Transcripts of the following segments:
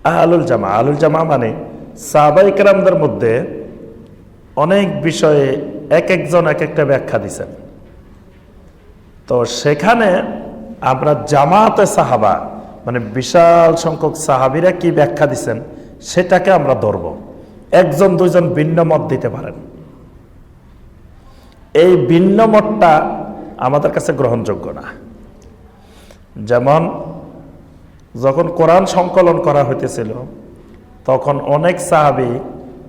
আহলুল জামা। আহলুল জামা মানে সাহাবায়ে কেরামদের মধ্যে অনেক বিষয়ে এক একজন এক একটা ব্যাখ্যা দিচ্ছেন। তো সেখানে আমরা জামাতে সাহাবা মানে বিশাল সংখ্যক সাহাবীরা কি ব্যাখ্যা দিচ্ছেন সেটাকে আমরা ধরব। একজন দুইজন ভিন্ন মত দিতে পারেন, এই ভিন্ন মতটা আমাদের কাছে গ্রহণযোগ্য না। যেমন যখন কোরআন সংকলন করা হইতেছিল তখন অনেক সাহাবী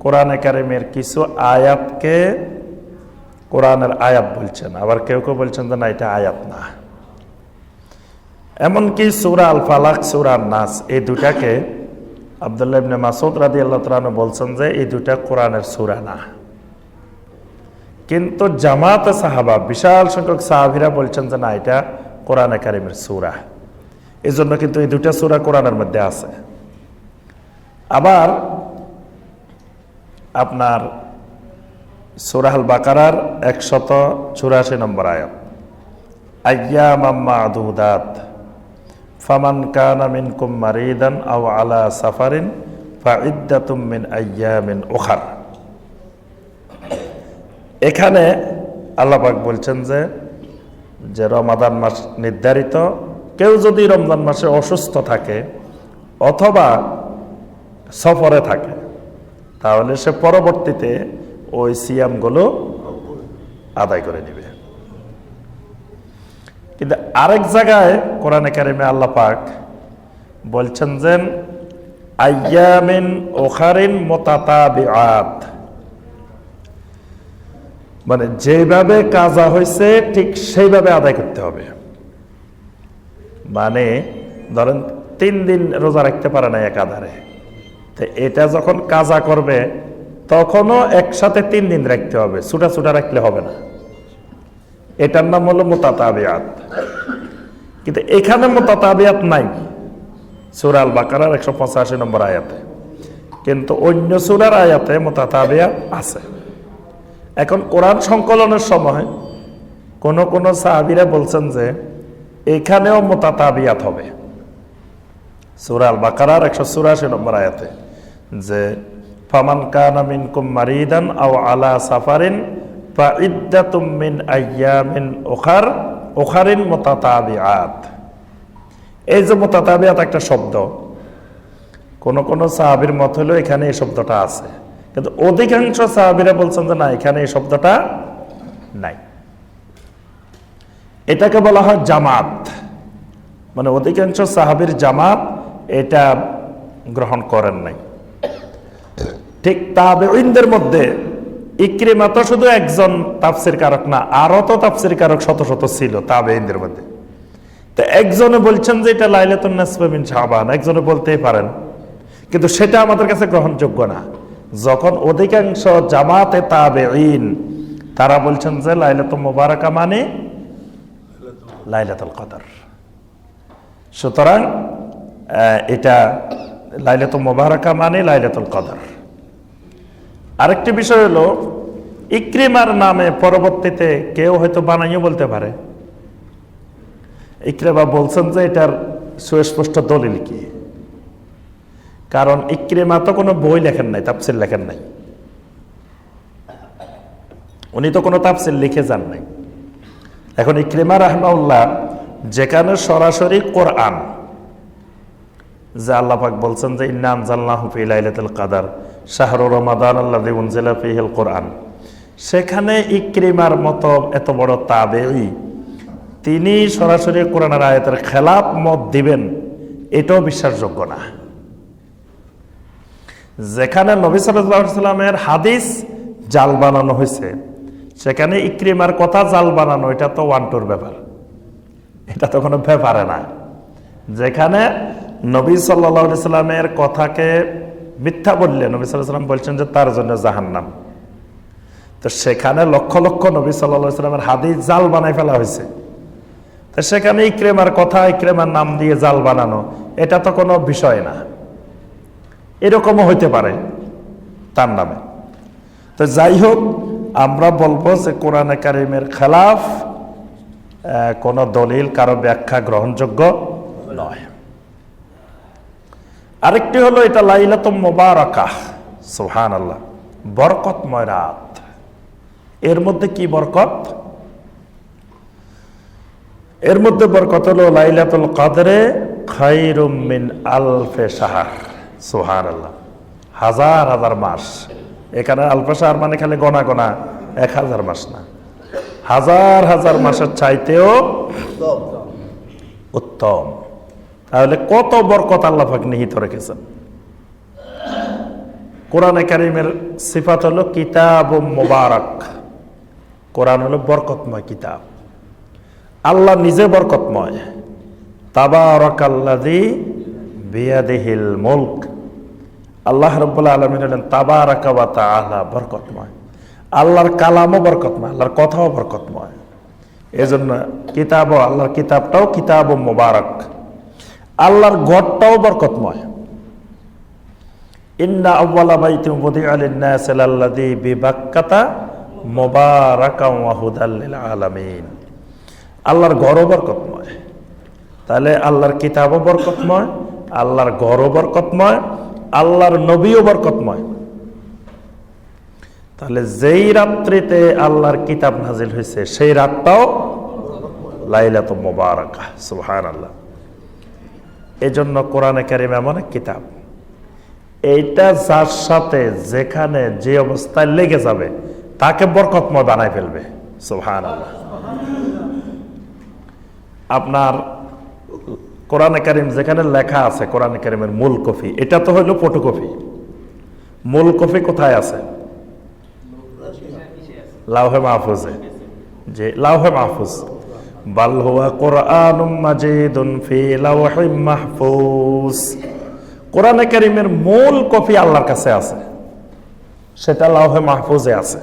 কোরআনে কারিমের কিছু আয়াতকে কোরআনের আয়াত বলছেন, আবার কেউ কেউ বলছেন যে না এটা আয়াত না। এমনকি সূরা আল ফালাক, সূরা নাস এই দুটাকে আব্দুল্লাহ ইবনে মাসউদ রাদিয়াল্লাহু তাআলা বলছেন যে এই দুটা কোরআনের সূরা না। কিন্তু জামাতে সাহাবা বিশাল সংখ্যক সাহাবীরা বলছেন যে না এটা কোরআনে কারিমের সূরা। এই জন্য কিন্তু এই দুটা সূরা কোরআনের মধ্যে আছে। আবার আপনার সূরা আল বাকারার 184 নম্বর আয়াত, আইয়ামাম মা'দুদাত ফামান কানা মিনকুম মারিদান আও আলা সাফারিন ফাইদ্দাতুম মিন আইয়ামিন উখার। এখানে আল্লাহ পাক বলছেন যে রমাদান মাস নির্ধারিত, কেউ যদি রমজান মাসে অসুস্থ থাকে অথবা সফরে থাকে তাহলে সে পরবর্তীতে ওই সিয়ামগুলো আদায় করে নেবে। কিন্তু আরেক জায়গায় কোরআনে কারিমে আল্লাহ পাক বলছেন যে আইয়ামিন উখারিন মুতাতাবিআত, মানে যেভাবে কাজা হয়েছে ঠিক সেইভাবে আদায় করতে হবে। মানে ধরেন 3 দিন রোজা রাখতে পারে না একাধারে, তো এটা যখন কাজা করবে তখনও একসাথে 3 দিন রাখতে হবে, ছুটা ছুটা রাখলে হবে না। এটার নাম হলো মুতাতাবিআত। কিন্তু এখানে মুতাতাবিআত নাই সূরা আল বাকারার 185 নম্বর আয়াতে, কিন্তু অন্য সূরার আয়াতে মুতাতাবিআত আছে। এখন কোরআন সংকলনের সময় কোন কোন সাহাবীরা বলছেন যে এখানেও মুতাতাবিআত হবে। সূরা আল বাকারার 184 নম্বর আয়াতে যে ফামান কানা মিনকুম মারিদান আও আলা সাফারিন ফাইদ্দাতুম মিন আইয়ামিন উখারিন মুতাতাবিআত। এই যে মুতাতাবিআত একটা শব্দ, কোন কোন সাহাবীর মত হলো এখানে এই শব্দটা আছে, কিন্তু অধিকাংশ সাহাবীরা বলছেন যে না এখানে এই শব্দটা নাই। এটাকে বলা হয় জামাত, মানে অধিকাংশ সাহাবীর জামাত এটা গ্রহণ করেন নাই। ঠিক তাবেঈনদের মধ্যে ইকরিমা তো শুধু একজন তাফসীর কারক না, আরো তো তাফসীর কারক শত শত ছিল তাবেঈনদের মধ্যে। তো একজনে বলছেন যে এটা লাইলাতুন নিসফ মিন শাবান, একজনে বলতেই পারেন, কিন্তু সেটা আমাদের কাছে গ্রহণযোগ্য না। যখন অধিকাংশ জামাতে তাবেঈন তারা বলছেন যে লাইলাতুল মুবারাকা মানে লাইলাতুল কদর, সুতরাং এটা লাইলাতুল মুবারাকা মানে লাইলাতুল কদর। আরেকটি বিষয় হলো ইকরিমার নামে পরবর্তীতে কেউ হয়তো বানাইও বলতে পারে। ইকরিমা বলছেন যে এটার সুস্পষ্ট দলিল কি, কারণ ইকরিমা তো কোনো বই লেখেন নাই, তাফসীর লেখেন নাই, উনি তো কোনো তাফসীর লিখে যান নাই। এখন ইকরিমা রাহমাহুল্লাহ যেখানে সরাসরি কোরআন, যে আল্লাহ পাক বলছেন যে ইন্না আনজালনাহু ফি লাইলাতুল কদর শাহরু রমাদান আল্লাযী উনজিলা ফীহিল কোরআন, সেখানে ইকরিমার মতো এত বড় তাবেঈ তিনি সরাসরি কোরআনের আয়াতের খেলাফ মত দিবেন, এটাও বিশ্বাসযোগ্য না। যেখানে নবী সাল্লাল্লাহু আলাইহি ওয়াসাল্লামের হাদিস জাল বানানো হয়েছে সেখানে ইকরিমার কথা জাল বানানো এটা তো ওয়ান্টুর ব্যাপার, এটা তো কোনো ব্যাপারে না। যেখানে নবী সাল্লাল্লাহু আলাইহি ওয়াসাল্লামের কথাকে মিথ্যা বললে নবী সাল্লাল্লাহু আলাইহি ওয়াসাল্লাম বলছেন যে তার জন্য জাহান্নাম, তো সেখানে লক্ষ লক্ষ নবী সাল্লাল্লাহু আলাইহি ওয়াসাল্লামের হাদিস জাল বানাই ফেলা হয়েছে। তো সেখানে ইকরিমার কথা, ইকরিমার নাম দিয়ে জাল বানানো এটা তো কোনো বিষয় না। এরকমও হইতে পারে তার নামে। তো যাই হোক, আমরা বলবো যে কোরআনে কারিমের খেলাফ কোন দলিল, কারো ব্যাখ্যা গ্রহণযোগ্য নয়। আরেকটি হলো এটা লাইলাতুল মুবারাকাহ, সুবহানাল্লাহ, বরকতময় রাত। এর মধ্যে কি বরকত? এর মধ্যে বরকত হলো লাইলাতুল কদরে খায়রুম মিন আলফে শাহর, সুবহানাল্লাহ, হাজার হাজার মাস। এখানে আলফে শাহর মানে খালি গোনা গোনা 1000 মাস না, হাজার হাজার মাসের চাইতেও উত্তম। তাহলে কত বরকত আল্লাহ পাক নিহিত রেখেছেন। কোরআনে কারীমের সিফাত হলো কিতাবুম মুবারাক। কোরআন হলো বরকতময় কিতাব। আল্লাহ নিজে বরকতময়। তাবারাকাল্লাযী বিয়াদিহিল মুলক। আল্লাহ রাব্বুল আলামিন হলেন তাবারাকা ওয়া তাআলা, বরকতময়। আল্লাহর কালামও বরকতময়, আল্লাহর কথাও বরকতময়। এজন্য কিতাবও, আল্লাহর কিতাবটাও কিতাবুম মুবারাক। আল্লাহর ঘরটাও বরকতময়। ইন্না আউওয়ালা বাইতিন বুদিআ লিন-নাসি লাল্লাযী বিবাক্কাতা মুবারাকান ওয়া হুদাল লিল আলামিন। আল্লাহর ঘরও বরকতময়। তাহলে আল্লাহর কিতাবও বরকতময়, আল্লাহর ঘরও বরকতময়, আল্লাহর নবীও বরকতময়। তাহলে যেই রাত্রিতে আল্লাহর কিতাব নাজিল হয়েছে সেই রাতটাও লাইলাতুল মুবারাকাহ, সুবহানাল্লাহ। এজন্য কোরআনে কারীম এমন এক কিতাব, এইটা যার সাথে যেখানে যে অবস্থায় লেগে যাবে তাকে বরকতময় বানায় ফেলবে, সুবহানাল্লাহ। আপনার কোরআনে কারীম যেখানে লেখা আছে, কোরআনে কারীমের মূল কপি, এটা তো হইল ফটোকপি। মূল কপি কোথায় আছে? লাওহে মাহফুজে। যে লাওহে মাহফুজ, বাল হুয়া কুরআনুম মাজিদুন ফি লাওহিম মাহফুজ। কোরআনে কারীমের মূল কপি আল্লাহর কাছে আছে, সেটা লাওহে মাহফুজে আছে।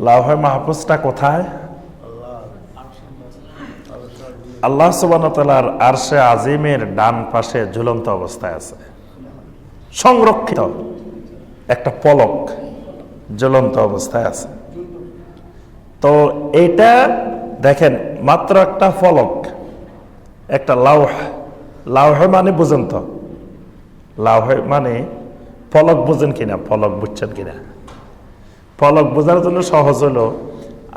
লাওহে মাহফুজটা কোথায়? আল্লাহ সুবহানাহু ওয়া তাআলার আরশে আজিমের ডান পাশে ঝুলন্ত অবস্থায় আছে, সংরক্ষিত একটা পলক জ্বলন্ত অবস্থায় আছে। তো এটা দেখেন, মাত্র একটা ফলক, একটা লাউহ। লাউহে মানে বুঝেন তো? লাউহে মানে ফলক, বুঝেন কিনা? ফলক বুঝছেন কিনা? ফলক বোঝার জন্য সহজ হলো,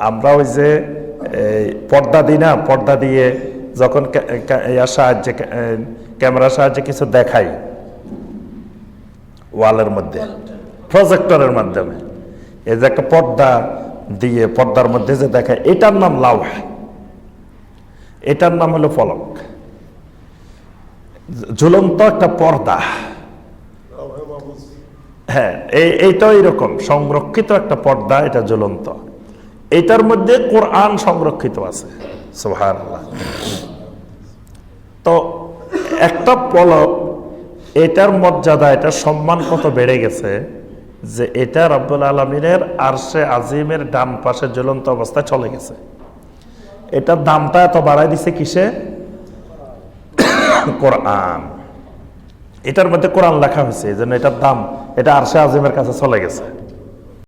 আমরা ওই যে পর্দা দিই না, পর্দা দিয়ে যখন সাহায্যে, ক্যামেরার সাহায্যে কিছু দেখাই ওয়ালের মধ্যে প্রজেক্টরের মাধ্যমে, এই যে একটা পর্দা দিয়ে পর্দার মধ্যে যে দেখায়, এটার নাম লাউহ, এটার নাম হলো ফলক। ঝুলন্ত একটা পর্দা। হ্যাঁ, এইটাও এরকম সংরক্ষিত একটা পর্দা, এটা ঝুলন্ত। এটার মধ্যে কোরআন সংরক্ষিত আছে, সুবহানাল্লাহ। তো একটা পলক, এটার মর্যাদা, এটার সম্মান কত বেড়ে গেছে যে এটা রব্বুল আলামিনের আরশে আজিমের ডান পাশে ঝুলন্ত অবস্থায় চলে গেছে। এটার দামটা এত বাড়াই দিছে কিসে? কোরআন। এটার মধ্যে কোরআন লেখা হয়েছে, এই জন্য এটার দাম, এটা আরশে আজিমের কাছে চলে গেছে।